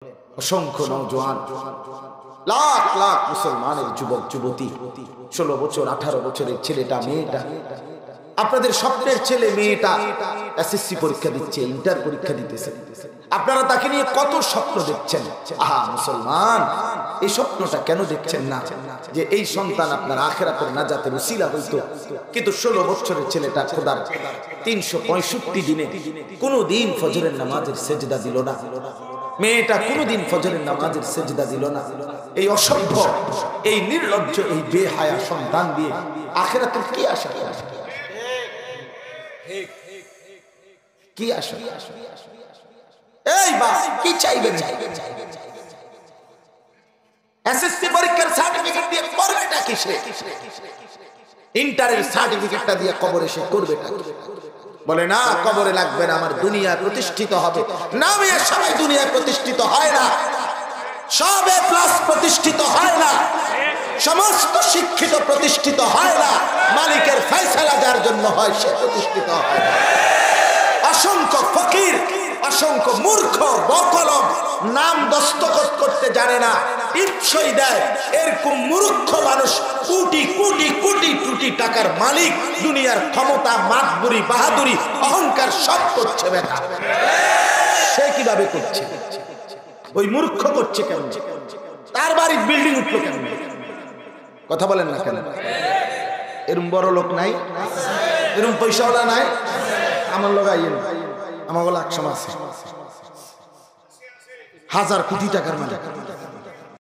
অসংখ্য নওজোয়ান, লাখ লাখ মুসলমানের যুবক যুবতী, 16 বছর 18 বছরের ছেলেটা মেয়েটা, আপনাদের স্বপ্নের ছেলে মেয়েটা এসএসসি পরীক্ষা দিচ্ছে, ইন্টার পরীক্ষা দিতেছে, আপনারা তাকে নিয়ে কত স্বপ্ন দেখছেন। আহা মুসলমান, এই স্বপ্নটা কেন দেখছেন না যে এই সন্তান আপনার আখিরাতের নাজাতের উসিলা হইতো? কিন্তু 16 বছরের ছেলেটা খোদার 365 দিনে কোনোদিন ফজরের নামাজের সেজদা দিল না, মেয়েটা কোনোদিন ফজরের নামাজের সেজদা দিল না। এই অসভ্য, এই নির্লজ্জ, এই বেহায়া সন্তান দিয়ে আখিরাতের কি আশা? কি আশা? এই বাস কি চাইবেন? এসএসসি পরীক্ষার সার্টিফিকেট দিয়ে করবেটা কি সে? ইন্টারের সার্টিফিকেটটা দিয়ে কবরে সে করবেটা কি? বলে না, কবরে লাগবে না, আমার দুনিয়া প্রতিষ্ঠিত হবে। না মেয়ে, সবাই দুনিয়া প্রতিষ্ঠিত হয় না, সব এ প্লাস প্রতিষ্ঠিত হয় না, সমস্ত শিক্ষিত প্রতিষ্ঠিত হয় না, মালিকের ফয়সালা যার জন্য হয় সে প্রতিষ্ঠিত হয়। অসংখ্য ফকির, অসংখ্য মূর্খ বকলম, নাম দস্তখত করতে জানে না, টিপসই দেয়, এরকম মূর্খ মানুষ কোটি কোটি কোটি কোটি টাকার মালিক, দুনিয়ার ক্ষমতা, মাতবুরি, বাহাদুরি, অহংকার সব করছে বেটা। সে কিভাবে করছে? ওই মূর্খ করছে কেন? তার বাড়ির বিল্ডিং উঠলো কেন? কথা বলেন না কেন? এরম বড় লোক নাই, এরম পয়সাওয়ালা নাই? আমার লোক আইয়েন, আমার বলে 100 আছে, 1000 কোটি টাকার মালিক।